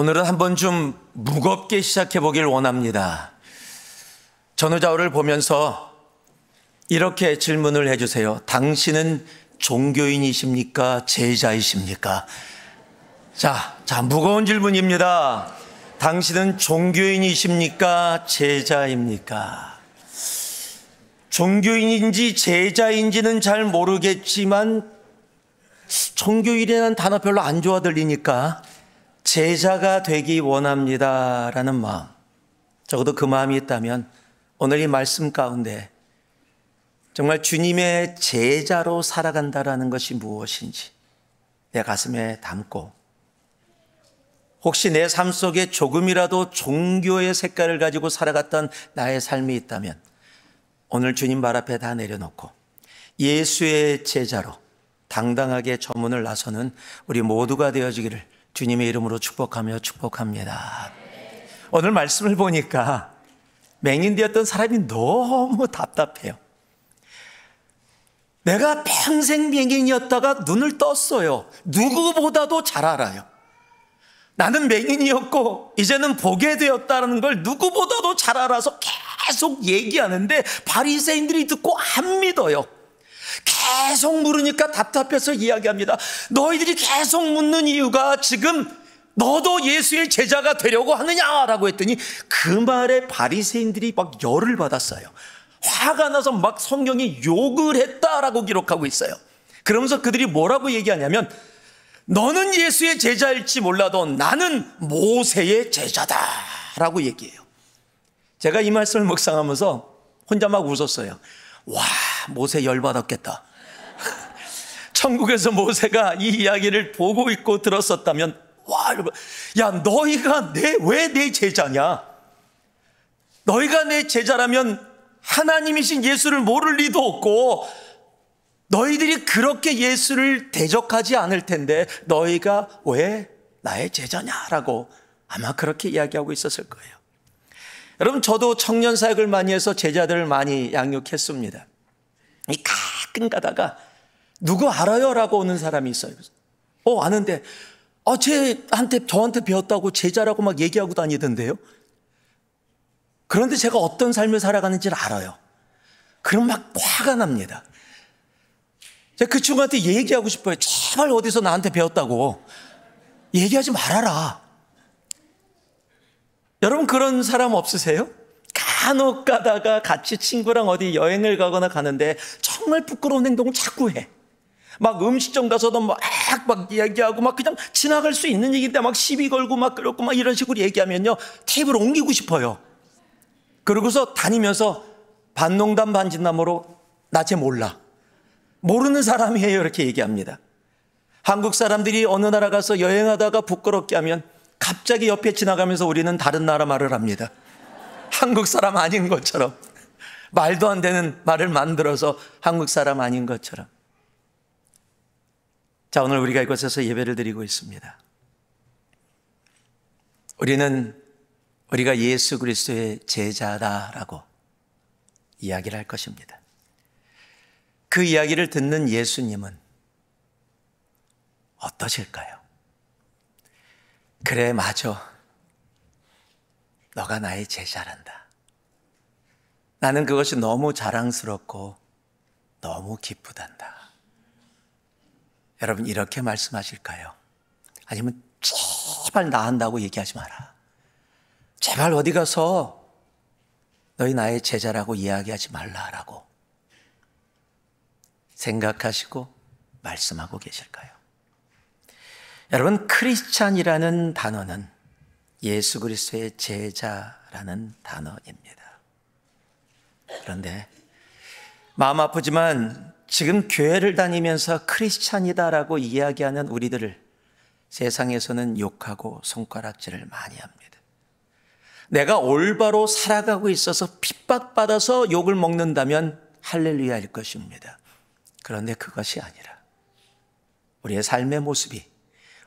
오늘은 한번 좀 무겁게 시작해 보길 원합니다. 전후좌우를 보면서 이렇게 질문을 해주세요. 당신은 종교인이십니까? 제자이십니까? 자, 무거운 질문입니다. 당신은 종교인이십니까? 제자입니까? 종교인인지 제자인지는 잘 모르겠지만 종교인이라는 단어 별로 안 좋아 들리니까 제자가 되기 원합니다라는 마음, 적어도 그 마음이 있다면 오늘 이 말씀 가운데 정말 주님의 제자로 살아간다라는 것이 무엇인지 내 가슴에 담고, 혹시 내 삶 속에 조금이라도 종교의 색깔을 가지고 살아갔던 나의 삶이 있다면 오늘 주님 발 앞에 다 내려놓고 예수의 제자로 당당하게 저 문을 나서는 우리 모두가 되어지기를 주님의 이름으로 축복하며 축복합니다. 오늘 말씀을 보니까 맹인되었던 사람이 너무 답답해요. 내가 평생 맹인이었다가 눈을 떴어요. 누구보다도 잘 알아요. 나는 맹인이었고 이제는 보게 되었다는 걸 누구보다도 잘 알아서 계속 얘기하는데 바리새인들이 듣고 안 믿어요. 계속 물으니까 답답해서 이야기합니다. 너희들이 계속 묻는 이유가 지금 너도 예수의 제자가 되려고 하느냐라고 했더니 그 말에 바리새인들이 막 열을 받았어요. 화가 나서 막 성경에 욕을 했다라고 기록하고 있어요. 그러면서 그들이 뭐라고 얘기하냐면, 너는 예수의 제자일지 몰라도 나는 모세의 제자다라고 얘기해요. 제가 이 말씀을 묵상하면서 혼자 막 웃었어요. 와, 모세 열받았겠다. 천국에서 모세가 이 이야기를 보고 있고 들었었다면, 와, 야, 너희가 왜 내 제자냐? 너희가 내 제자라면 하나님이신 예수를 모를 리도 없고 너희들이 그렇게 예수를 대적하지 않을 텐데 너희가 왜 나의 제자냐라고 아마 그렇게 이야기하고 있었을 거예요. 여러분, 저도 청년 사역을 많이 해서 제자들을 많이 양육했습니다. 가끔 가다가 누구 알아요? 라고 오는 사람이 있어요. 아는데 저한테 배웠다고 제자라고 막 얘기하고 다니던데요. 그런데 제가 어떤 삶을 살아가는지를 알아요. 그럼 막 화가 납니다. 제가 그 친구한테 얘기하고 싶어요. 제발 어디서 나한테 배웠다고 얘기하지 말아라. 여러분, 그런 사람 없으세요? 간혹 가다가 같이 친구랑 어디 여행을 가거나 가는데 정말 부끄러운 행동을 자꾸 해. 막 음식점 가서도 막 이야기하고 막 그냥 지나갈 수 있는 얘기인데 막 시비 걸고 막 그렇고 막 이런 식으로 얘기하면요, 테이블 옮기고 싶어요. 그러고서 다니면서 반농담 반진담으로 나 쟤 몰라, 모르는 사람이에요, 이렇게 얘기합니다. 한국 사람들이 어느 나라 가서 여행하다가 부끄럽게 하면 갑자기 옆에 지나가면서 우리는 다른 나라 말을 합니다. 한국 사람 아닌 것처럼, 말도 안 되는 말을 만들어서 한국 사람 아닌 것처럼. 자, 오늘 우리가 이곳에서 예배를 드리고 있습니다. 우리가 예수 그리스도의 제자다라고 이야기를 할 것입니다. 그 이야기를 듣는 예수님은 어떠실까요? 그래, 맞아. 너가 나의 제자란다. 나는 그것이 너무 자랑스럽고 너무 기쁘단다. 여러분, 이렇게 말씀하실까요? 아니면 제발 나 한다고 얘기하지 마라. 제발 어디 가서 너희 나의 제자라고 이야기하지 말라라고 생각하시고 말씀하고 계실까요? 여러분, 크리스찬이라는 단어는 예수 그리스도의 제자라는 단어입니다. 그런데 마음 아프지만 지금 교회를 다니면서 크리스찬이다라고 이야기하는 우리들을 세상에서는 욕하고 손가락질을 많이 합니다. 내가 올바로 살아가고 있어서 핍박받아서 욕을 먹는다면 할렐루야일 것입니다. 그런데 그것이 아니라 우리의 삶의 모습이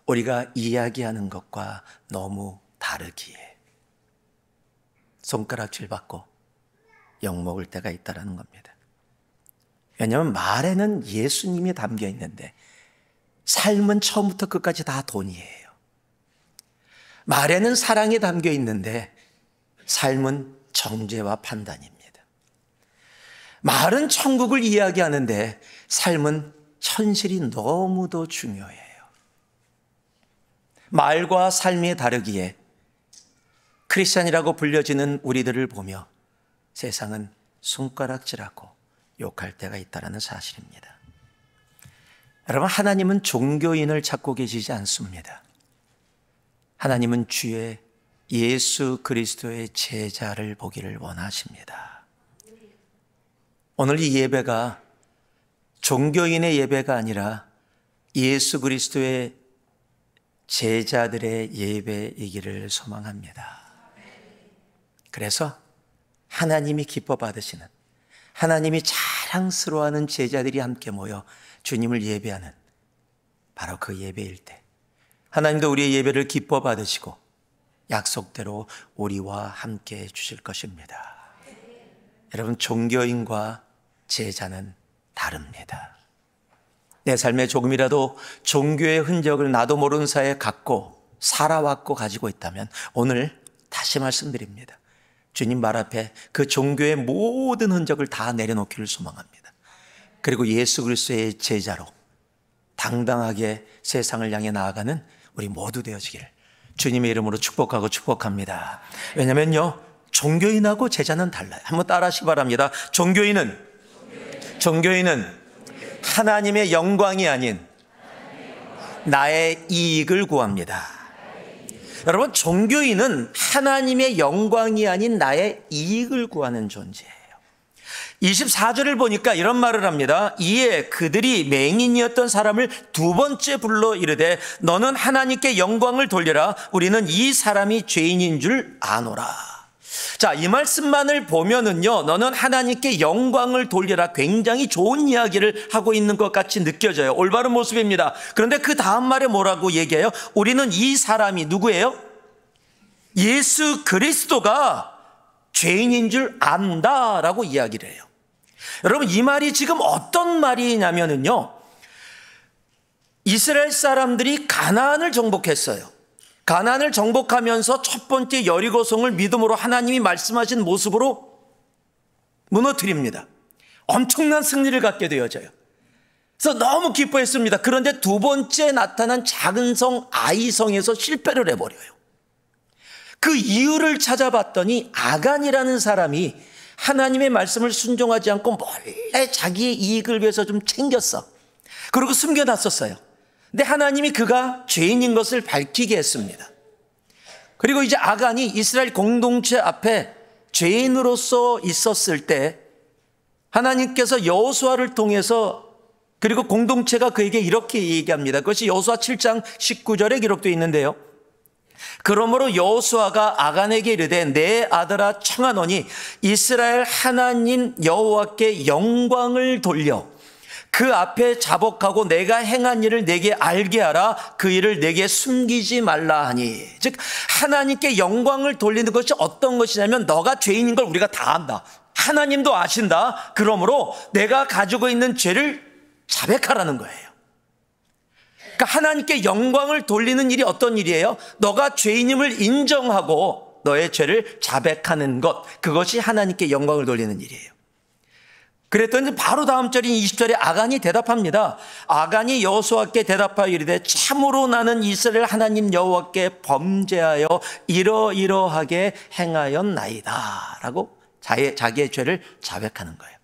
우리가 이야기하는 것과 너무 다르기에 손가락질 받고 욕먹을 때가 있다는 겁니다. 왜냐하면 말에는 예수님이 담겨 있는데 삶은 처음부터 끝까지 다 돈이에요. 말에는 사랑이 담겨 있는데 삶은 정죄와 판단입니다. 말은 천국을 이야기하는데 삶은 현실이 너무도 중요해요. 말과 삶이 다르기에 크리스찬이라고 불려지는 우리들을 보며 세상은 손가락질하고 욕할 때가 있다는 사실입니다. 여러분, 하나님은 종교인을 찾고 계시지 않습니다. 하나님은 주의 예수 그리스도의 제자를 보기를 원하십니다. 오늘 이 예배가 종교인의 예배가 아니라 예수 그리스도의 제자들의 예배이기를 소망합니다. 그래서 하나님이 기뻐 받으시는, 하나님이 자랑스러워하는 제자들이 함께 모여 주님을 예배하는 바로 그 예배일 때 하나님도 우리의 예배를 기뻐 받으시고 약속대로 우리와 함께 해 주실 것입니다. 여러분, 종교인과 제자는 다릅니다. 내 삶에 조금이라도 종교의 흔적을 나도 모르는 사이에 갖고 살아왔고 가지고 있다면 오늘 다시 말씀드립니다. 주님 말 앞에 그 종교의 모든 흔적을 다 내려놓기를 소망합니다. 그리고 예수 그리스도의 제자로 당당하게 세상을 향해 나아가는 우리 모두 되어지기를 주님의 이름으로 축복하고 축복합니다. 왜냐면요, 종교인하고 제자는 달라요. 한번 따라하시기 바랍니다. 종교인은 하나님의 영광이 아닌 나의 이익을 구합니다. 여러분, 종교인은 하나님의 영광이 아닌 나의 이익을 구하는 존재예요. 24절을 보니까 이런 말을 합니다. 이에 그들이 맹인이었던 사람을 두 번째 불러 이르되 너는 하나님께 영광을 돌려라. 우리는 이 사람이 죄인인 줄 아노라. 자, 이 말씀만을 보면은요, 너는 하나님께 영광을 돌려라, 굉장히 좋은 이야기를 하고 있는 것 같이 느껴져요. 올바른 모습입니다. 그런데 그 다음 말에 뭐라고 얘기해요? 우리는 이 사람이 누구예요? 예수 그리스도가 죄인인 줄 안다라고 이야기를 해요. 여러분, 이 말이 지금 어떤 말이냐면은요, 이스라엘 사람들이 가나안을 정복했어요. 가나안을 정복하면서 첫 번째 여리고성을 믿음으로 하나님이 말씀하신 모습으로 무너뜨립니다. 엄청난 승리를 갖게 되어져요. 그래서 너무 기뻐했습니다. 그런데 두 번째 나타난 작은 성 아이성에서 실패를 해버려요. 그 이유를 찾아봤더니 아간이라는 사람이 하나님의 말씀을 순종하지 않고 몰래 자기의 이익을 위해서 좀 챙겼어. 그리고 숨겨놨었어요. 근데 하나님이 그가 죄인인 것을 밝히게 했습니다. 그리고 이제 아간이 이스라엘 공동체 앞에 죄인으로서 있었을 때 하나님께서 여호수아를 통해서, 그리고 공동체가 그에게 이렇게 얘기합니다. 그것이 여호수아 7장 19절에 기록되어 있는데요. 그러므로 여호수아가 아간에게 이르되 내 아들아 청하노니 이스라엘 하나님 여호와께 영광을 돌려 그 앞에 자복하고 내가 행한 일을 내게 알게 하라. 그 일을 내게 숨기지 말라 하니. 즉, 하나님께 영광을 돌리는 것이 어떤 것이냐면 너가 죄인인 걸 우리가 다 안다. 하나님도 아신다. 그러므로 내가 가지고 있는 죄를 자백하라는 거예요. 그러니까 하나님께 영광을 돌리는 일이 어떤 일이에요? 너가 죄인임을 인정하고 너의 죄를 자백하는 것, 그것이 하나님께 영광을 돌리는 일이에요. 그랬더니 바로 다음 절인 20절에 아간이 대답합니다. 아간이 여호수아께 대답하여 이르되 참으로 나는 이스라엘 하나님 여호와께 범죄하여 이러이러하게 행하였나이다 라고 자기의 죄를 자백하는 거예요.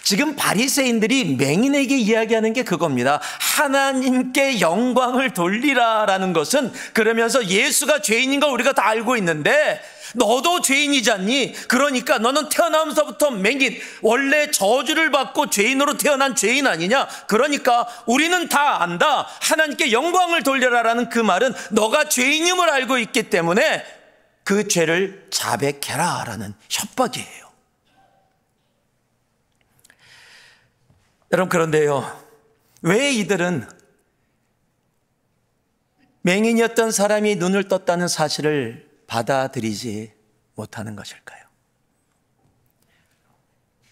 지금 바리새인들이 맹인에게 이야기하는 게 그겁니다. 하나님께 영광을 돌리라라는 것은, 그러면서 예수가 죄인인 걸 우리가 다 알고 있는데 너도 죄인이잖니. 그러니까 너는 태어나면서부터 맹인, 원래 저주를 받고 죄인으로 태어난 죄인 아니냐. 그러니까 우리는 다 안다. 하나님께 영광을 돌려라라는 그 말은 너가 죄인임을 알고 있기 때문에 그 죄를 자백해라라는 협박이에요. 여러분, 그런데요, 왜 이들은 맹인이었던 사람이 눈을 떴다는 사실을 받아들이지 못하는 것일까요?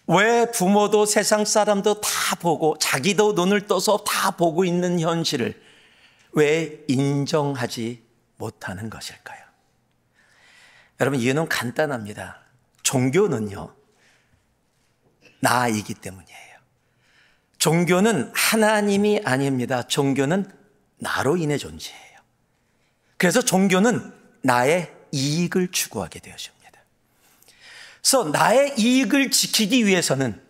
왜 부모도 세상 사람도 다 보고 자기도 눈을 떠서 다 보고 있는 현실을 왜 인정하지 못하는 것일까요? 여러분, 이유는 간단합니다. 종교는요, 나이기 때문이에요. 종교는 하나님이 아닙니다. 종교는 나로 인해 존재해요. 그래서 종교는 나의 이익을 추구하게 되어집니다. 그래서 나의 이익을 지키기 위해서는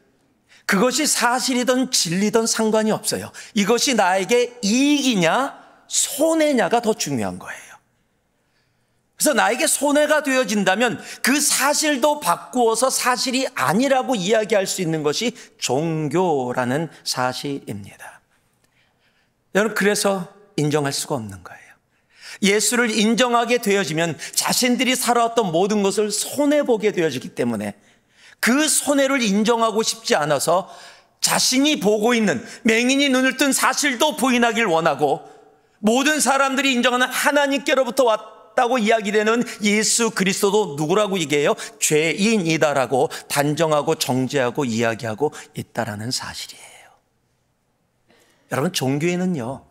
그것이 사실이든 진리든 상관이 없어요. 이것이 나에게 이익이냐 손해냐가 더 중요한 거예요. 그래서 나에게 손해가 되어진다면 그 사실도 바꾸어서 사실이 아니라고 이야기할 수 있는 것이 종교라는 사실입니다. 여러분, 그래서 인정할 수가 없는 거예요. 예수를 인정하게 되어지면 자신들이 살아왔던 모든 것을 손해보게 되어지기 때문에 그 손해를 인정하고 싶지 않아서 자신이 보고 있는, 맹인이 눈을 뜬 사실도 부인하길 원하고 모든 사람들이 인정하는 하나님께로부터 왔다고 이야기되는 예수 그리스도도 누구라고 얘기해요? 죄인이다라고 단정하고 정죄하고 이야기하고 있다라는 사실이에요. 여러분, 종교에는요,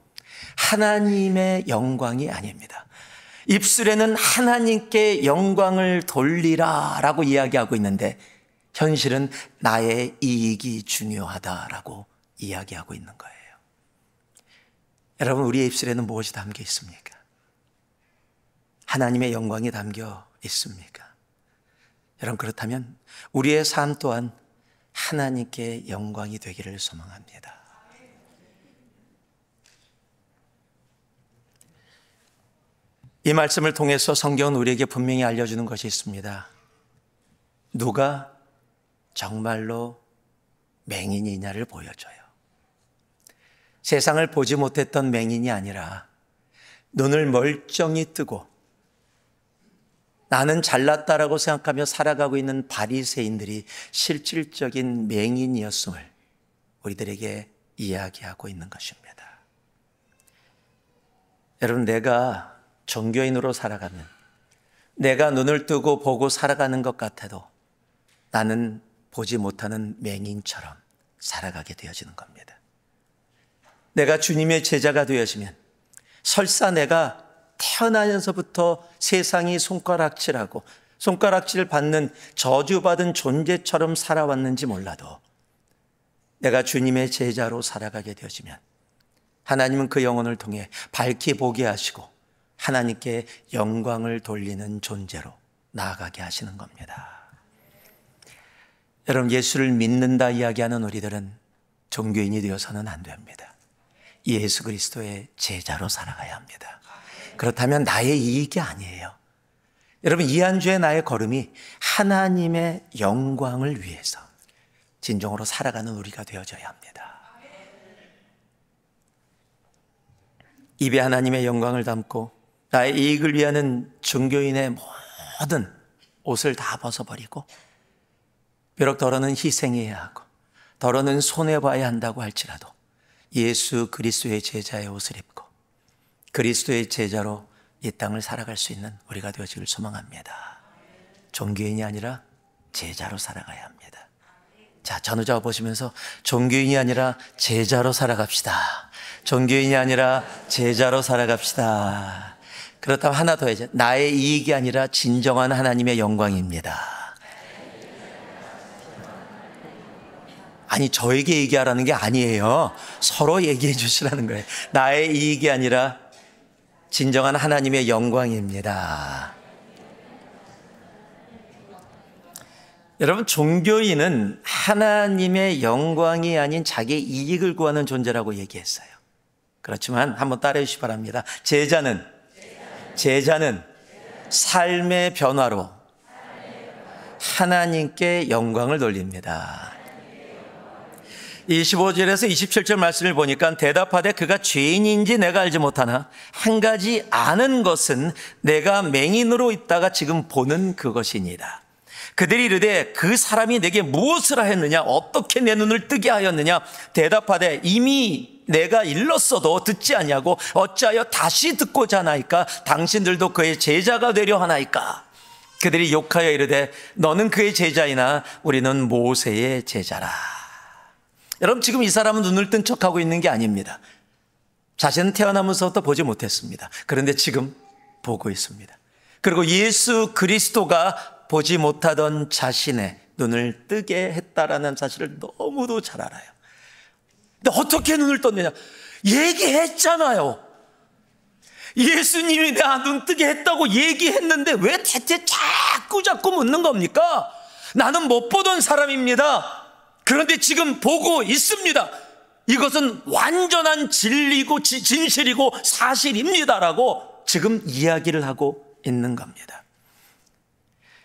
하나님의 영광이 아닙니다. 입술에는 하나님께 영광을 돌리라라고 이야기하고 있는데 현실은 나의 이익이 중요하다라고 이야기하고 있는 거예요. 여러분, 우리의 입술에는 무엇이 담겨 있습니까? 하나님의 영광이 담겨 있습니까? 여러분, 그렇다면 우리의 삶 또한 하나님께 영광이 되기를 소망합니다. 이 말씀을 통해서 성경은 우리에게 분명히 알려주는 것이 있습니다. 누가 정말로 맹인이냐를 보여줘요. 세상을 보지 못했던 맹인이 아니라 눈을 멀쩡히 뜨고 나는 잘났다라고 생각하며 살아가고 있는 바리새인들이 실질적인 맹인이었음을 우리들에게 이야기하고 있는 것입니다. 여러분, 내가 종교인으로 살아가면 내가 눈을 뜨고 보고 살아가는 것 같아도 나는 보지 못하는 맹인처럼 살아가게 되어지는 겁니다. 내가 주님의 제자가 되어지면 설사 내가 태어나면서부터 세상이 손가락질하고 손가락질 받는 저주받은 존재처럼 살아왔는지 몰라도 내가 주님의 제자로 살아가게 되어지면 하나님은 그 영혼을 통해 밝히 보게 하시고 하나님께 영광을 돌리는 존재로 나아가게 하시는 겁니다. 여러분, 예수를 믿는다 이야기하는 우리들은 종교인이 되어서는 안 됩니다. 예수 그리스도의 제자로 살아가야 합니다. 그렇다면 나의 이익이 아니에요. 여러분, 이 한 주의 나의 걸음이 하나님의 영광을 위해서 진정으로 살아가는 우리가 되어져야 합니다. 입에 하나님의 영광을 담고 나의 이익을 위하는 종교인의 모든 옷을 다 벗어버리고 비록 더러는 희생해야 하고 더러는 손해봐야 한다고 할지라도 예수 그리스도의 제자의 옷을 입고 그리스도의 제자로 이 땅을 살아갈 수 있는 우리가 되어지길 소망합니다. 종교인이 아니라 제자로 살아가야 합니다. 자, 전우자와 보시면서 종교인이 아니라 제자로 살아갑시다. 종교인이 아니라 제자로 살아갑시다. 그렇다면 하나 더 해야죠. 나의 이익이 아니라 진정한 하나님의 영광입니다. 아니, 저에게 얘기하라는 게 아니에요. 서로 얘기해 주시라는 거예요. 나의 이익이 아니라 진정한 하나님의 영광입니다. 여러분, 종교인은 하나님의 영광이 아닌 자기의 이익을 구하는 존재라고 얘기했어요. 그렇지만 한번 따라해 주시기 바랍니다. 제자는 삶의 변화로 하나님께 영광을 돌립니다. 25절에서 27절 말씀을 보니까 대답하되 그가 죄인인지 내가 알지 못하나 한 가지 아는 것은 내가 맹인으로 있다가 지금 보는 그것이니이다. 그들이 이르되 그 사람이 내게 무엇을 하였느냐, 어떻게 내 눈을 뜨게 하였느냐. 대답하되 이미 내가 일렀어도 듣지 아니하고 어찌하여 다시 듣고자 하나이까. 당신들도 그의 제자가 되려 하나이까. 그들이 욕하여 이르되 너는 그의 제자이나 우리는 모세의 제자라. 여러분, 지금 이 사람은 눈을 뜬 척하고 있는 게 아닙니다. 자신은 태어나면서부터 보지 못했습니다. 그런데 지금 보고 있습니다. 그리고 예수 그리스도가 보지 못하던 자신의 눈을 뜨게 했다라는 사실을 너무도 잘 알아요. 근데 어떻게 눈을 떴느냐? 얘기했잖아요. 예수님이 나 눈 뜨게 했다고 얘기했는데 왜 대체 자꾸 묻는 겁니까? 나는 못 보던 사람입니다. 그런데 지금 보고 있습니다. 이것은 완전한 진리고 진실이고 사실입니다라고 지금 이야기를 하고 있는 겁니다.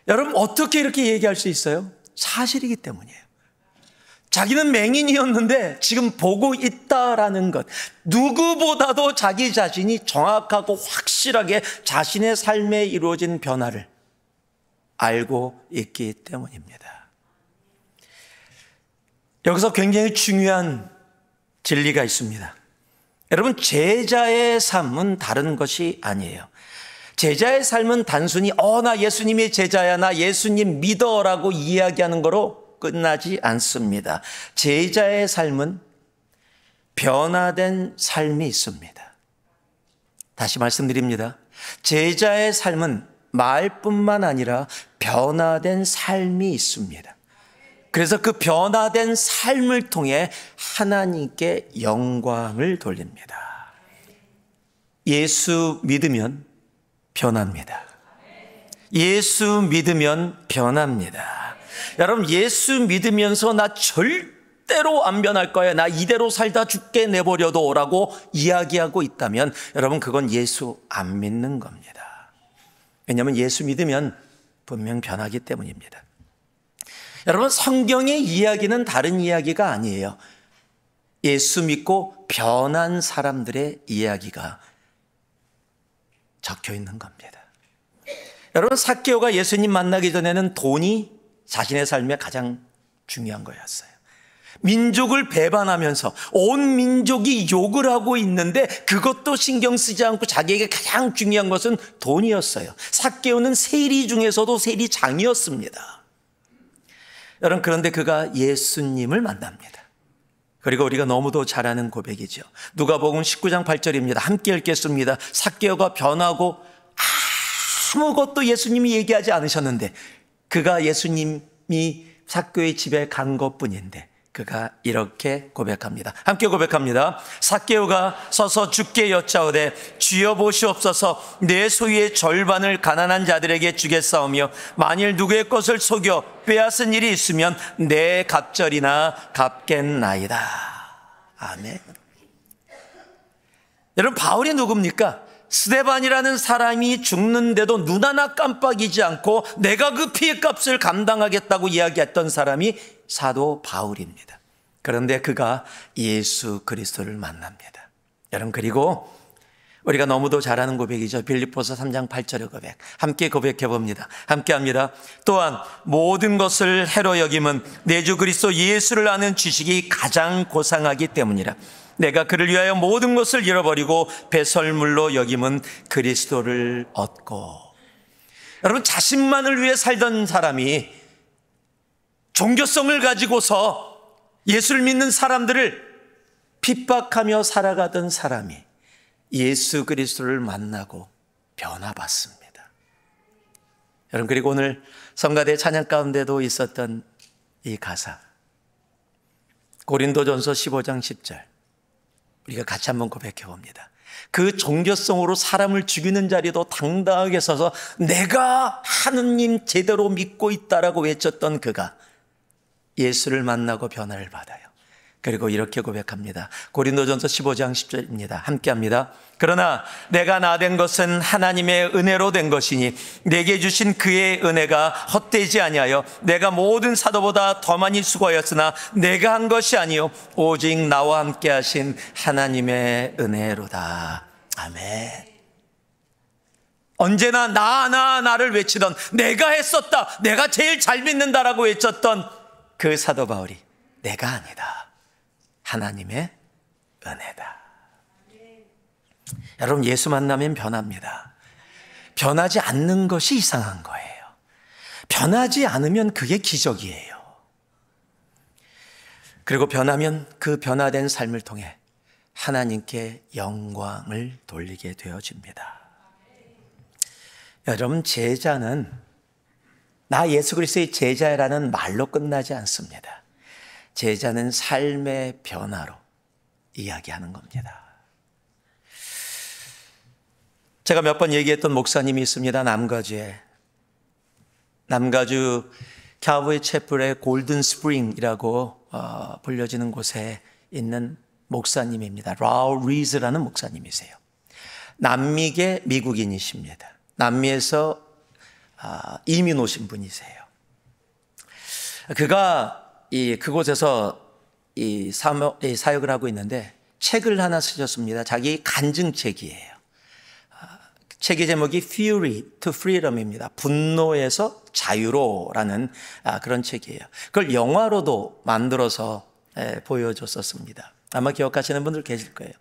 여러분, 어떻게 이렇게 얘기할 수 있어요? 사실이기 때문이에요. 자기는 맹인이었는데 지금 보고 있다라는 것, 누구보다도 자기 자신이 정확하고 확실하게 자신의 삶에 이루어진 변화를 알고 있기 때문입니다. 여기서 굉장히 중요한 진리가 있습니다. 여러분, 제자의 삶은 다른 것이 아니에요. 제자의 삶은 단순히 나 예수님의 제자야, 나 예수님 믿어라고 이야기하는 거로 끝나지 않습니다. 제자의 삶은 변화된 삶이 있습니다. 다시 말씀드립니다. 제자의 삶은 말뿐만 아니라 변화된 삶이 있습니다. 그래서 그 변화된 삶을 통해 하나님께 영광을 돌립니다. 예수 믿으면 변합니다. 예수 믿으면 변합니다. 여러분, 예수 믿으면서 나 절대로 안 변할 거야, 나 이대로 살다 죽게 내버려둬 라고 이야기하고 있다면 여러분, 그건 예수 안 믿는 겁니다. 왜냐하면 예수 믿으면 분명 변하기 때문입니다. 여러분, 성경의 이야기는 다른 이야기가 아니에요. 예수 믿고 변한 사람들의 이야기가 적혀 있는 겁니다. 여러분, 삭개오가 예수님 만나기 전에는 돈이 자신의 삶에 가장 중요한 거였어요. 민족을 배반하면서 온 민족이 욕을 하고 있는데 그것도 신경 쓰지 않고 자기에게 가장 중요한 것은 돈이었어요. 삭개오는 세리 중에서도 세리장이었습니다. 여러분, 그런데 그가 예수님을 만납니다. 그리고 우리가 너무도 잘 아는 고백이죠. 누가복음 19장 8절입니다. 함께 읽겠습니다. 삭개오가 변하고 아무것도 예수님이 얘기하지 않으셨는데 그가 예수님이 삭개오의 집에 간 것뿐인데 그가 이렇게 고백합니다. 함께 고백합니다. 삭개오가 서서 주께 여짜오되 주여 보시옵소서, 내 소유의 절반을 가난한 자들에게 주겠사오며 만일 누구의 것을 속여 빼앗은 일이 있으면 내 갑절이나 갚겠나이다. 아멘. 여러분, 바울이 누굽니까? 스데반이라는 사람이 죽는데도 눈 하나 깜빡이지 않고 내가 그 피해값을 감당하겠다고 이야기했던 사람이 사도 바울입니다. 그런데 그가 예수 그리스도를 만납니다. 여러분, 그리고 우리가 너무도 잘 아는 고백이죠. 빌립보서 3장 8절의 고백. 함께 고백해 봅니다. 함께 합니다. 또한 모든 것을 해로 여김은 내 주 그리스도 예수를 아는 지식이 가장 고상하기 때문이라. 내가 그를 위하여 모든 것을 잃어버리고 배설물로 여김은 그리스도를 얻고. 여러분, 자신만을 위해 살던 사람이 종교성을 가지고서 예수를 믿는 사람들을 핍박하며 살아가던 사람이 예수 그리스도를 만나고 변화받습니다. 여러분, 그리고 오늘 성가대 찬양 가운데도 있었던 이 가사, 고린도전서 15장 10절, 우리가 같이 한번 고백해 봅니다. 그 종교성으로 사람을 죽이는 자리도 당당하게 서서 내가 하느님 제대로 믿고 있다라고 외쳤던 그가 예수를 만나고 변화를 받아요. 그리고 이렇게 고백합니다. 고린도전서 15장 10절입니다. 함께 합니다. 그러나 내가 나 된 것은 하나님의 은혜로 된 것이니 내게 주신 그의 은혜가 헛되지 아니하여 내가 모든 사도보다 더 많이 수고하였으나 내가 한 것이 아니요 오직 나와 함께 하신 하나님의 은혜로다. 아멘. 언제나 나를 외치던, 내가 했었다, 내가 제일 잘 믿는다라고 외쳤던 그 사도 바울이 내가 아니다, 하나님의 은혜다. 여러분, 예수 만나면 변합니다. 변하지 않는 것이 이상한 거예요. 변하지 않으면 그게 기적이에요. 그리고 변하면 그 변화된 삶을 통해 하나님께 영광을 돌리게 되어집니다. 여러분, 제자는 나 예수 그리스도의 제자라는 말로 끝나지 않습니다. 제자는 삶의 변화로 이야기하는 겁니다. 제가 몇 번 얘기했던 목사님이 있습니다. 남가주 캬보이 채플의 골든 스프링이라고 불려지는 곳에 있는 목사님입니다. 라울 리즈라는 목사님이세요. 남미계 미국인이십니다. 남미에서 이민 오신 분이세요. 그가 그곳에서 사역을 하고 있는데 책을 하나 쓰셨습니다. 자기 간증책이에요. 책의 제목이 Fury to Freedom입니다. 분노에서 자유로라는 그런 책이에요. 그걸 영화로도 만들어서 보여줬었습니다. 아마 기억하시는 분들 계실 거예요.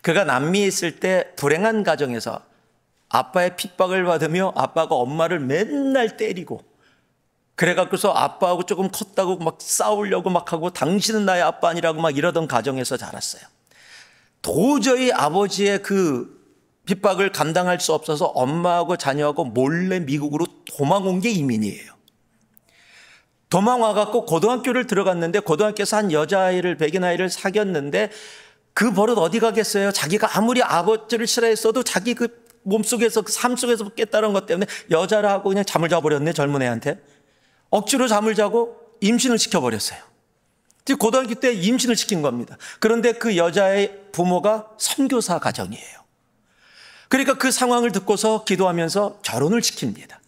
그가 남미에 있을 때 불행한 가정에서 아빠의 핍박을 받으며 아빠가 엄마를 맨날 때리고, 그래갖고서 아빠하고 조금 컸다고 막 싸우려고 막 하고, 당신은 나의 아빠 아니라고 막 이러던 가정에서 자랐어요. 도저히 아버지의 그 핍박을 감당할 수 없어서 엄마하고 자녀하고 몰래 미국으로 도망온 게 이민이에요. 도망와갖고 고등학교를 들어갔는데, 고등학교에서 한 여자아이를, 백인 아이를 사귀었는데, 그 버릇 어디 가겠어요? 자기가 아무리 아버지를 싫어했어도 자기 그 몸속에서, 그 삶 속에서 깨달은 것 때문에 여자를 하고 그냥 잠을 자버렸네, 젊은 애한테. 억지로 잠을 자고 임신을 시켜버렸어요. 고등학교 때 임신을 시킨 겁니다. 그런데 그 여자의 부모가 선교사 가정이에요. 그러니까 그 상황을 듣고서 기도하면서 결혼을 시킵니다.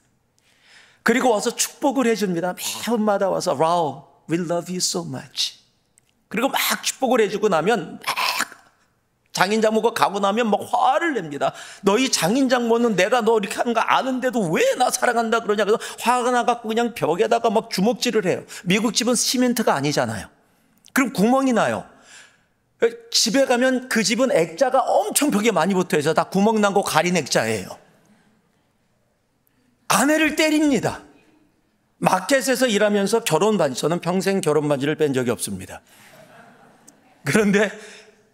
그리고 와서 축복을 해줍니다. 매번마다 와서 라우, we love you so much. 그리고 막 축복을 해주고 나면 막 장인 장모가 가고 나면 막 화를 냅니다. 너희 장인 장모는 내가 너 이렇게 하는 거 아는데도 왜 나 사랑한다 그러냐. 그래서 화가 나갖고 그냥 벽에다가 막 주먹질을 해요. 미국 집은 시멘트가 아니잖아요. 그럼 구멍이 나요. 집에 가면 그 집은 액자가 엄청 벽에 많이 붙어있어요. 다 구멍 난 거 가린 액자예요. 아내를 때립니다. 마켓에서 일하면서 저는 평생 결혼 반지를 뺀 적이 없습니다. 그런데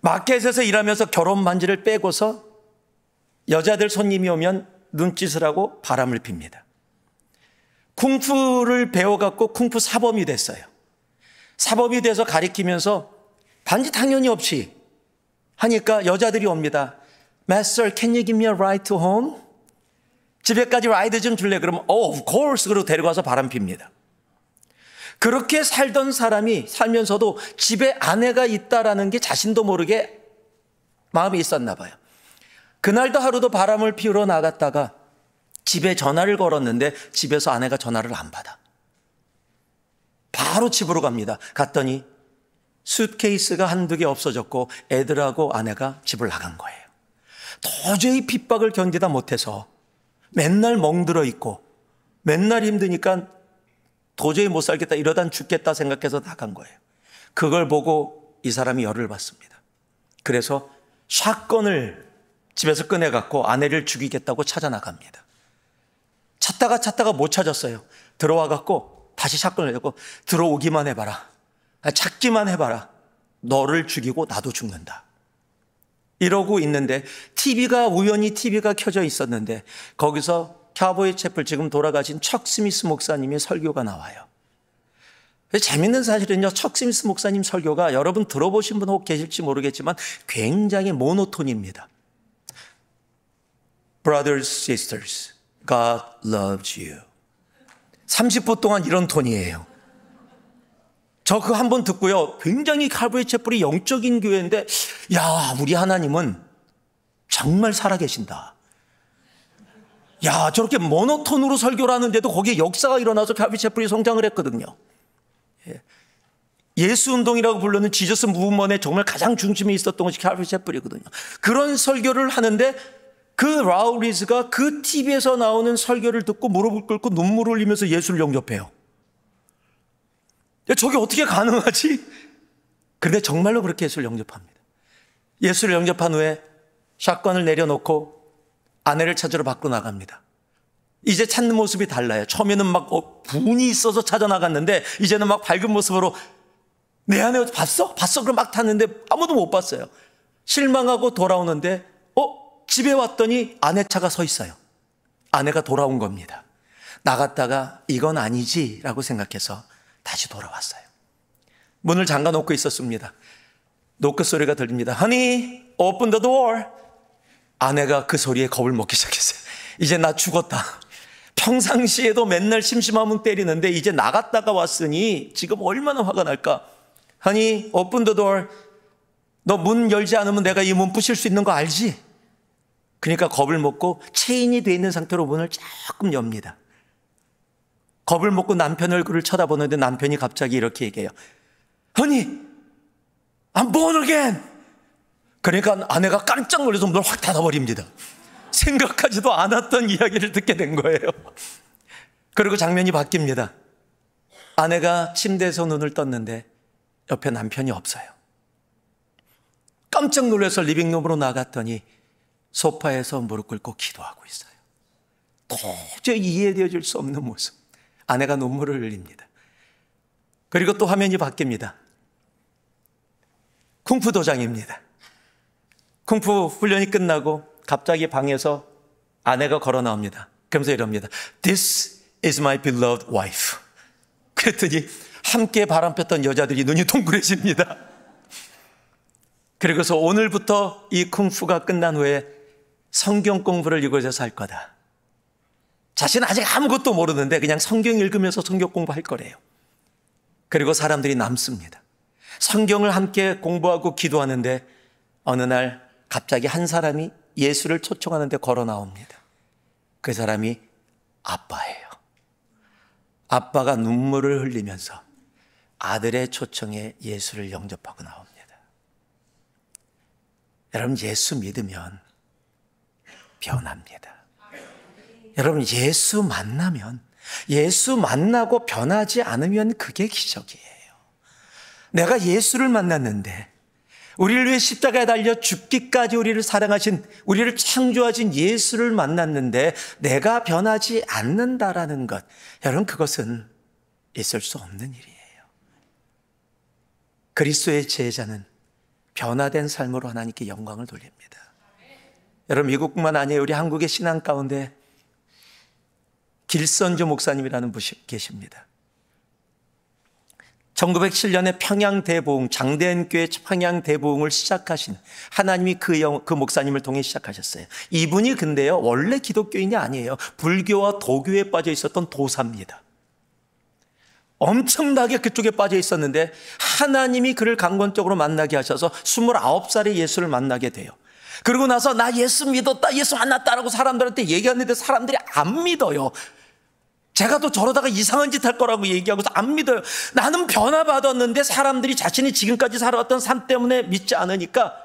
마켓에서 일하면서 결혼 반지를 빼고서 여자들 손님이 오면 눈짓을 하고 바람을 핍니다. 쿵푸를 배워갖고 쿵푸 사범이 됐어요. 사범이 돼서 가리키면서 반지 당연히 없이 하니까 여자들이 옵니다. Master, can you give me a ride to home? 집에까지 라이드 좀 줄래? 그러면 of course 그러고 데리고 와서 바람 핍니다. 그렇게 살던 사람이 살면서도 집에 아내가 있다라는 게 자신도 모르게 마음에 있었나 봐요. 그날도 하루도 바람을 피우러 나갔다가 집에 전화를 걸었는데 집에서 아내가 전화를 안 받아. 바로 집으로 갑니다. 갔더니 수트케이스가 한두 개 없어졌고 애들하고 아내가 집을 나간 거예요. 도저히 핍박을 견디다 못해서 맨날 멍들어 있고 맨날 힘드니까 도저히 못 살겠다, 이러다 죽겠다 생각해서 나간 거예요. 그걸 보고 이 사람이 열을 받습니다. 그래서 샷건을 집에서 꺼내갖고 아내를 죽이겠다고 찾아 나갑니다. 찾다가 못 찾았어요. 들어와갖고 다시 샷건을 내고 들어오기만 해봐라. 찾기만 해봐라. 너를 죽이고 나도 죽는다. 이러고 있는데 우연히 TV가 켜져 있었는데 거기서 캬보이 채플 지금 돌아가신 척 스미스 목사님의 설교가 나와요. 재밌는 사실은요, 척 스미스 목사님 설교가 여러분 들어보신 분 혹 계실지 모르겠지만 굉장히 모노톤입니다. Brothers, sisters, God loves you. 30분 동안 이런 톤이에요. 저 그거 한번 듣고요, 굉장히 캬보이 채플이 영적인 교회인데, 야, 우리 하나님은 정말 살아계신다. 야, 저렇게 모노톤으로 설교를 하는데도 거기에 역사가 일어나서 캬보이 채플이 성장을 했거든요. 예수 운동이라고 부르는 지저스 무브먼의 정말 가장 중심에 있었던 것이 캬보이 채플이거든요. 그런 설교를 하는데 그 라울 리즈가 그 TV에서 나오는 설교를 듣고 무릎을 꿇고 눈물을 흘리면서 예수를 영접해요. 저게 어떻게 가능하지? 그런데 정말로 그렇게 예수를 영접합니다. 예수를 영접한 후에 샷건을 내려놓고 아내를 찾으러 밖으로 나갑니다. 이제 찾는 모습이 달라요. 처음에는 막 분이 있어서 찾아 나갔는데 이제는 막 밝은 모습으로 내 아내 봤어? 그럼 막 탔는데 아무도 못 봤어요. 실망하고 돌아오는데 집에 왔더니 아내 차가 서 있어요. 아내가 돌아온 겁니다. 나갔다가 이건 아니지 라고 생각해서 다시 돌아왔어요. 문을 잠가 놓고 있었습니다. 노크 소리가 들립니다. Honey, open the door. 아내가 그 소리에 겁을 먹기 시작했어요. 이제 나 죽었다. 평상시에도 맨날 심심하면 때리는데 이제 나갔다가 왔으니 지금 얼마나 화가 날까. Honey, open the door. 너 문 열지 않으면 내가 이 문 부실 수 있는 거 알지? 그러니까 겁을 먹고 체인이 돼 있는 상태로 문을 조금 엽니다. 겁을 먹고 남편 얼굴을 쳐다보는데 남편이 갑자기 이렇게 얘기해요. Honey, I'm born again. 그러니까 아내가 깜짝 놀라서 문을 확 닫아버립니다. 생각하지도 않았던 이야기를 듣게 된 거예요. 그리고 장면이 바뀝니다. 아내가 침대에서 눈을 떴는데 옆에 남편이 없어요. 깜짝 놀라서 리빙룸으로 나갔더니 소파에서 무릎 꿇고 기도하고 있어요. 도저히 이해되어질 수 없는 모습. 아내가 눈물을 흘립니다. 그리고 또 화면이 바뀝니다. 쿵푸 도장입니다. 쿵푸 훈련이 끝나고 갑자기 방에서 아내가 걸어 나옵니다. 그러면서 이럽니다. This is my beloved wife. 그랬더니 함께 바람 폈던 여자들이 눈이 동그래집니다. 그리고서 오늘부터 이 쿵푸가 끝난 후에 성경 공부를 이곳에서 할 거다. 자신은 아직 아무것도 모르는데 그냥 성경 읽으면서 성경 공부할 거래요. 그리고 사람들이 남습니다. 성경을 함께 공부하고 기도하는데 어느 날 갑자기 한 사람이 예수를 초청하는데 걸어 나옵니다. 그 사람이 아빠예요. 아빠가 눈물을 흘리면서 아들의 초청에 예수를 영접하고 나옵니다. 여러분, 예수 믿으면 변합니다. 여러분, 예수 만나면, 예수 만나고 변하지 않으면 그게 기적이에요. 내가 예수를 만났는데 우리를 위해 십자가에 달려 죽기까지 우리를 사랑하신, 우리를 창조하신 예수를 만났는데 내가 변하지 않는다라는 것, 여러분, 그것은 있을 수 없는 일이에요. 그리스도의 제자는 변화된 삶으로 하나님께 영광을 돌립니다. 여러분, 미국뿐만 아니에요. 우리 한국의 신앙 가운데 길선주 목사님이라는 분이 계십니다. 1907년에 평양대부흥, 장대현교회 평양대부흥을 시작하신 하나님이 그 목사님을 통해 시작하셨어요. 이분이 근데요, 원래 기독교인이 아니에요. 불교와 도교에 빠져 있었던 도사입니다. 엄청나게 그쪽에 빠져 있었는데 하나님이 그를 강권적으로 만나게 하셔서 29살에 예수를 만나게 돼요. 그러고 나서 나 예수 믿었다, 예수 만났다라고 사람들한테 얘기하는데 사람들이 안 믿어요. 제가 또 저러다가 이상한 짓 할 거라고 얘기하고서 안 믿어요. 나는 변화받았는데 사람들이 자신이 지금까지 살아왔던 삶 때문에 믿지 않으니까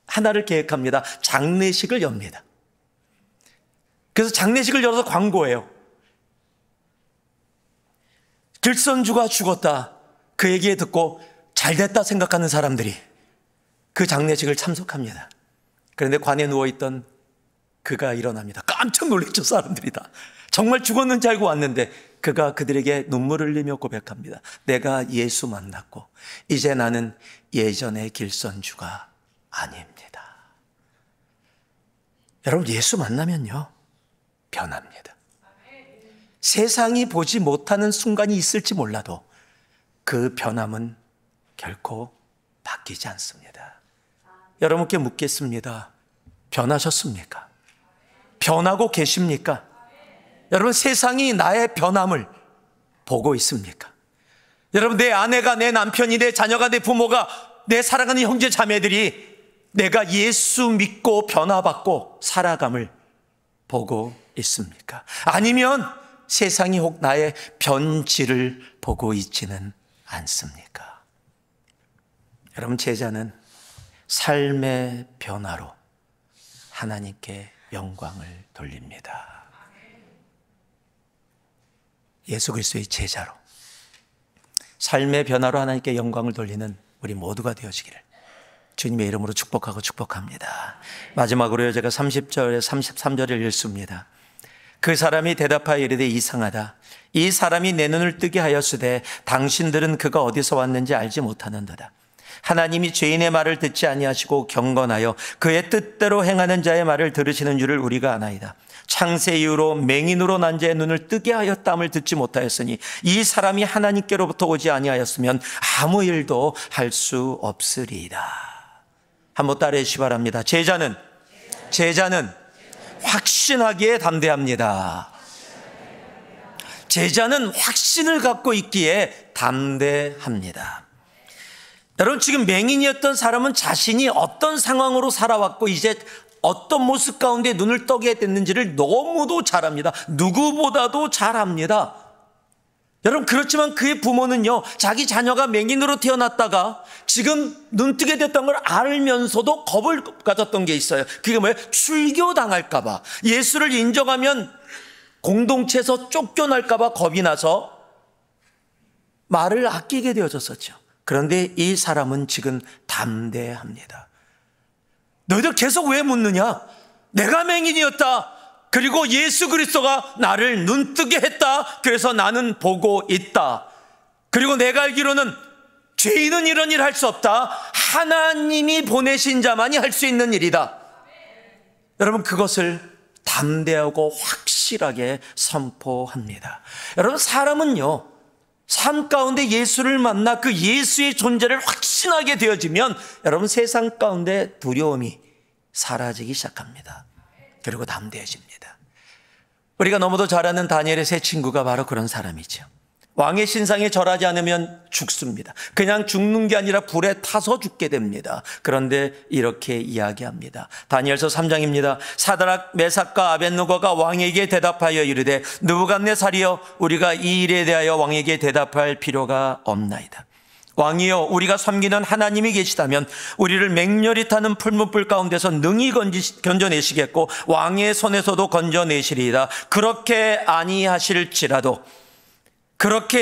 하나를 계획합니다. 장례식을 엽니다. 그래서 장례식을 열어서 광고해요. 길선주가 죽었다. 그 얘기 듣고 잘됐다 생각하는 사람들이 그 장례식을 참석합니다. 그런데 관에 누워있던 그가 일어납니다. 깜짝 놀랐죠, 사람들이 다. 정말 죽었는지 알고 왔는데 그가 그들에게 눈물을 흘리며 고백합니다. 내가 예수 만났고 이제 나는 예전의 길선주가 아닙니다. 여러분, 예수 만나면요, 변합니다. 세상이 보지 못하는 순간이 있을지 몰라도 그 변함은 결코 바뀌지 않습니다. 여러분께 묻겠습니다. 변하셨습니까? 변하고 계십니까? 여러분, 세상이 나의 변함을 보고 있습니까? 여러분, 내 아내가, 내 남편이, 내 자녀가, 내 부모가, 내 사랑하는 형제 자매들이 내가 예수 믿고 변화받고 살아감을 보고 있습니까? 아니면 세상이 혹 나의 변질을 보고 있지는 않습니까? 여러분, 제자는 삶의 변화로 하나님께 영광을 돌립니다. 예수 그리스도의 제자로 삶의 변화로 하나님께 영광을 돌리는 우리 모두가 되어지기를 주님의 이름으로 축복합니다. 마지막으로요, 제가 30절에 33절을 읽습니다. 그 사람이 대답하여 이르되 이상하다. 이 사람이 내 눈을 뜨게 하였으되 당신들은 그가 어디서 왔는지 알지 못하는도다. 하나님이 죄인의 말을 듣지 아니하시고 경건하여 그의 뜻대로 행하는 자의 말을 들으시는 줄을 우리가 아나이다. 창세 이후로 맹인으로 난 자의 눈을 뜨게 하였다함을 듣지 못하였으니 이 사람이 하나님께로부터 오지 아니하였으면 아무 일도 할 수 없으리이다. 한번 따라해 주시기 바랍니다. 제자는 확신하기에 담대합니다. 제자는 확신을 갖고 있기에 담대합니다. 여러분, 지금 맹인이었던 사람은 자신이 어떤 상황으로 살아왔고 이제 어떤 모습 가운데 눈을 뜨게 됐는지를 너무도 잘 압니다. 누구보다도 잘 압니다. 여러분, 그렇지만 그의 부모는요, 자기 자녀가 맹인으로 태어났다가 지금 눈뜨게 됐던 걸 알면서도 겁을 가졌던 게 있어요. 그게 뭐예요? 출교당할까 봐, 예수를 인정하면 공동체에서 쫓겨날까 봐 겁이 나서 말을 아끼게 되어졌었죠. 그런데 이 사람은 지금 담대합니다. 너희들 계속 왜 묻느냐? 내가 맹인이었다. 그리고 예수 그리스도가 나를 눈뜨게 했다. 그래서 나는 보고 있다. 그리고 내가 알기로는 죄인은 이런 일 할 수 없다. 하나님이 보내신 자만이 할 수 있는 일이다. 여러분, 그것을 담대하고 확실하게 선포합니다. 여러분, 사람은요, 삶 가운데 예수를 만나 그 예수의 존재를 확신하게 되어지면 여러분, 세상 가운데 두려움이 사라지기 시작합니다. 그리고 담대해집니다. 우리가 너무도 잘 아는 다니엘의 세 친구가 바로 그런 사람이죠. 왕의 신상에 절하지 않으면 죽습니다. 그냥 죽는 게 아니라 불에 타서 죽게 됩니다. 그런데 이렇게 이야기합니다. 다니엘서 3장입니다. 사드락, 메삭과 아벳느고가 왕에게 대답하여 이르되 느부갓네살이여, 우리가 이 일에 대하여 왕에게 대답할 필요가 없나이다. 왕이여, 우리가 섬기는 하나님이 계시다면 우리를 맹렬히 타는 풀문불 가운데서 능히 건져내시겠고 왕의 손에서도 건져내시리이다. 그렇게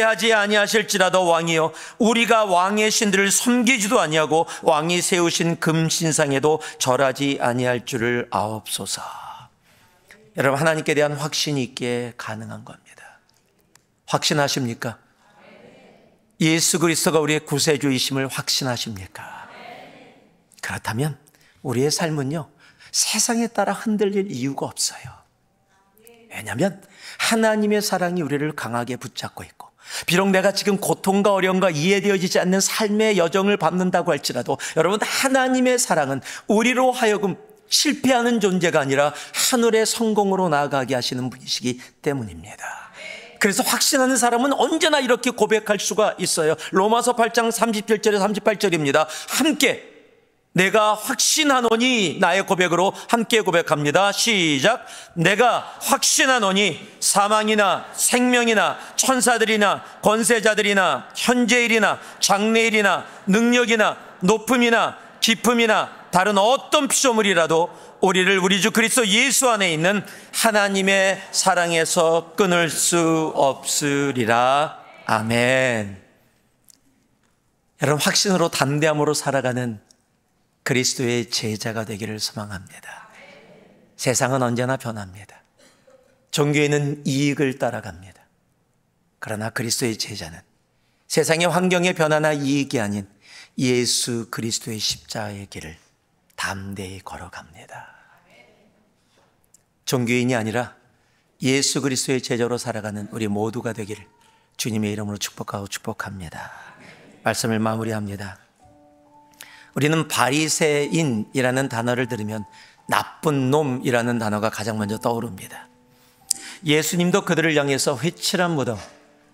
하지 아니하실지라도 왕이여, 우리가 왕의 신들을 섬기지도 아니하고 왕이 세우신 금신상에도 절하지 아니할 줄을 아옵소서. 여러분, 하나님께 대한 확신이 있기에 가능한 겁니다. 확신하십니까? 예수 그리스도가 우리의 구세주이심을 확신하십니까? 그렇다면 우리의 삶은요, 세상에 따라 흔들릴 이유가 없어요. 왜냐하면 하나님의 사랑이 우리를 강하게 붙잡고 있고, 비록 내가 지금 고통과 어려움과 이해되어지지 않는 삶의 여정을 밟는다고 할지라도 여러분, 하나님의 사랑은 우리로 하여금 실패하는 존재가 아니라 하늘의 성공으로 나아가게 하시는 분이시기 때문입니다. 그래서 확신하는 사람은 언제나 이렇게 고백할 수가 있어요. 로마서 8장 37절에 38절입니다. 함께 내가 확신하노니, 나의 고백으로 함께 고백합니다. 시작. 내가 확신하노니 사망이나 생명이나 천사들이나 권세자들이나 현재일이나 장래일이나 능력이나 높음이나 깊음이나 다른 어떤 피조물이라도 우리를 우리 주 그리스도 예수 안에 있는 하나님의 사랑에서 끊을 수 없으리라. 아멘. 여러분, 확신으로 담대함으로 살아가는 그리스도의 제자가 되기를 소망합니다. 세상은 언제나 변합니다. 종교에는 이익을 따라갑니다. 그러나 그리스도의 제자는 세상의 환경의 변화나 이익이 아닌 예수 그리스도의 십자가의 길을 담대히 걸어갑니다. 종교인이 아니라 예수 그리스도의 제자로 살아가는 우리 모두가 되기를 주님의 이름으로 축복하고 축복합니다. 말씀을 마무리합니다. 우리는 바리새인이라는 단어를 들으면 나쁜 놈이라는 단어가 가장 먼저 떠오릅니다. 예수님도 그들을 향해서 회칠한 무덤,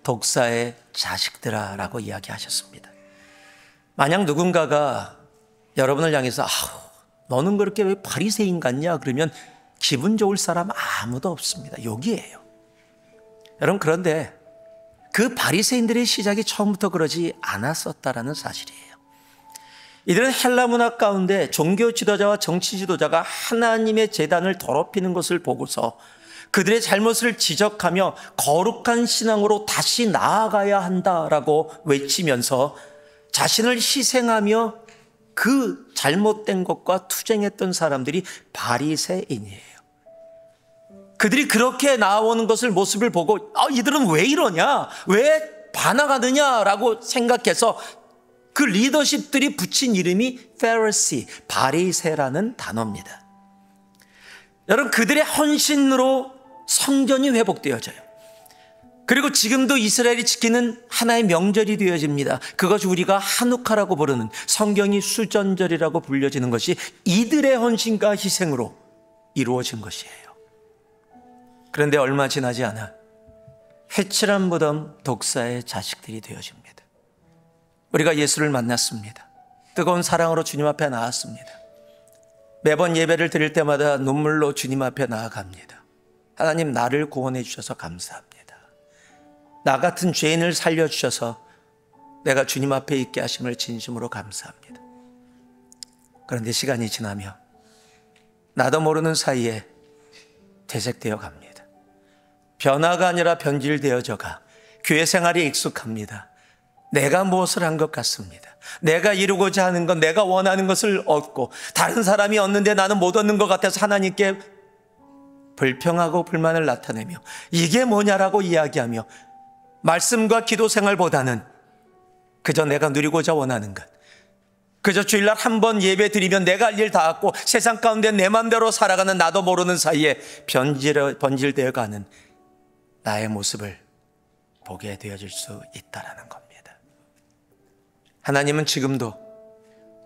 독사의 자식들아 라고 이야기하셨습니다. 만약 누군가가 여러분을 향해서 너는 그렇게 왜 바리새인 같냐 그러면 기분 좋을 사람 아무도 없습니다. 욕이에요. 여러분, 그런데 그 바리새인들의 시작이 처음부터 그러지 않았었다라는 사실이에요. 이들은 헬라 문화 가운데 종교 지도자와 정치 지도자가 하나님의 제단을 더럽히는 것을 보고서 그들의 잘못을 지적하며 거룩한 신앙으로 다시 나아가야 한다라고 외치면서 자신을 희생하며 그 잘못된 것과 투쟁했던 사람들이 바리새인이에요. 그들이 그렇게 나오는 것을 모습을 보고 이들은 왜 이러냐, 왜 반항하느냐라고 생각해서 그 리더십들이 붙인 이름이 페리시, 바리새라는 단어입니다. 여러분, 그들의 헌신으로 성전이 회복되어져요. 그리고 지금도 이스라엘이 지키는 하나의 명절이 되어집니다. 그것이 우리가 하누카라고 부르는, 성경이 수전절이라고 불려지는 것이 이들의 헌신과 희생으로 이루어진 것이에요. 그런데 얼마 지나지 않아 회칠한 무덤 독사의 자식들이 되어집니다. 우리가 예수를 만났습니다. 뜨거운 사랑으로 주님 앞에 나왔습니다. 매번 예배를 드릴 때마다 눈물로 주님 앞에 나아갑니다. 하나님, 나를 구원해 주셔서 감사합니다. 나 같은 죄인을 살려주셔서 내가 주님 앞에 있게 하심을 진심으로 감사합니다. 그런데 시간이 지나며 나도 모르는 사이에 퇴색되어 갑니다. 변화가 아니라 변질되어져가 교회 생활이 익숙합니다. 내가 무엇을 한 것 같습니다. 내가 이루고자 하는 것, 내가 원하는 것을 얻고 다른 사람이 얻는데 나는 못 얻는 것 같아서 하나님께 불평하고 불만을 나타내며 이게 뭐냐라고 이야기하며 말씀과 기도 생활보다는 그저 내가 누리고자 원하는 것, 그저 주일날 한 번 예배 드리면 내가 할 일 다 하고 세상 가운데 내 맘대로 살아가는 나도 모르는 사이에 번질되어 가는 나의 모습을 보게 되어질 수 있다는 겁니다. 하나님은 지금도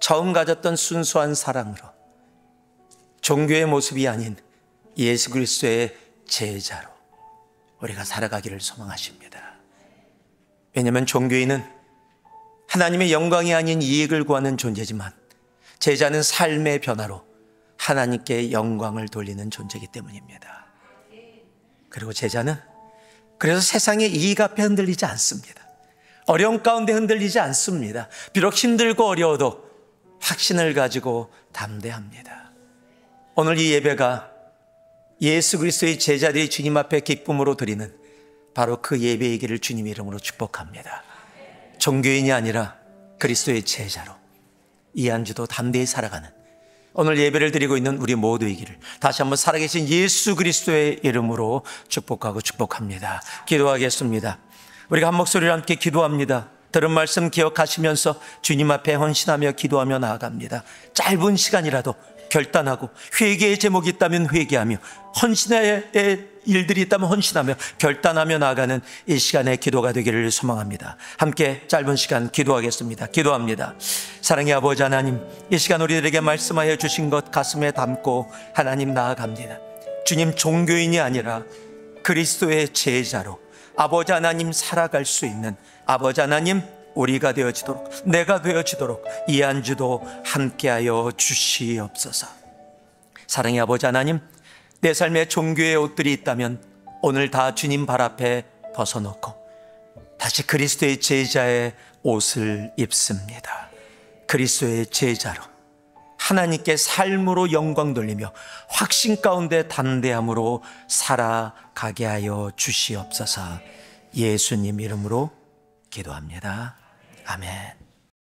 처음 가졌던 순수한 사랑으로 종교의 모습이 아닌 예수 그리스도의 제자로 우리가 살아가기를 소망하십니다. 왜냐하면 종교인은 하나님의 영광이 아닌 이익을 구하는 존재지만 제자는 삶의 변화로 하나님께 영광을 돌리는 존재이기 때문입니다. 그리고 제자는 그래서 세상의 이익 앞에 흔들리지 않습니다. 어려움 가운데 흔들리지 않습니다. 비록 힘들고 어려워도 확신을 가지고 담대합니다. 오늘 이 예배가 예수 그리스도의 제자들이 주님 앞에 기쁨으로 드리는 바로 그 예배이기를 주님 이름으로 축복합니다. 종교인이 아니라 그리스도의 제자로 이 한 주도 담대히 살아가는 오늘 예배를 드리고 있는 우리 모두이기를 다시 한번 살아계신 예수 그리스도의 이름으로 축복하고 축복합니다. 기도하겠습니다. 우리가 한 목소리로 함께 기도합니다. 들은 말씀 기억하시면서 주님 앞에 헌신하며 기도하며 나아갑니다. 짧은 시간이라도 결단하고 회개의 제목이 있다면 회개하며 헌신의 일들이 있다면 헌신하며 결단하며 나아가는 이 시간의 기도가 되기를 소망합니다. 함께 짧은 시간 기도하겠습니다. 기도합니다. 사랑의 아버지 하나님, 이 시간 우리들에게 말씀하여 주신 것 가슴에 담고 하나님 나아갑니다. 주님, 종교인이 아니라 그리스도의 제자로 아버지 하나님 살아갈 수 있는 아버지 하나님 우리가 되어지도록, 내가 되어지도록 이 한 주도 함께하여 주시옵소서. 사랑의 아버지 하나님, 내 삶에 종교의 옷들이 있다면 오늘 다 주님 발 앞에 벗어놓고 다시 그리스도의 제자의 옷을 입습니다. 그리스도의 제자로 하나님께 삶으로 영광 돌리며 확신 가운데 담대함으로 살아가게 하여 주시옵소서. 예수님 이름으로 기도합니다. 아멘.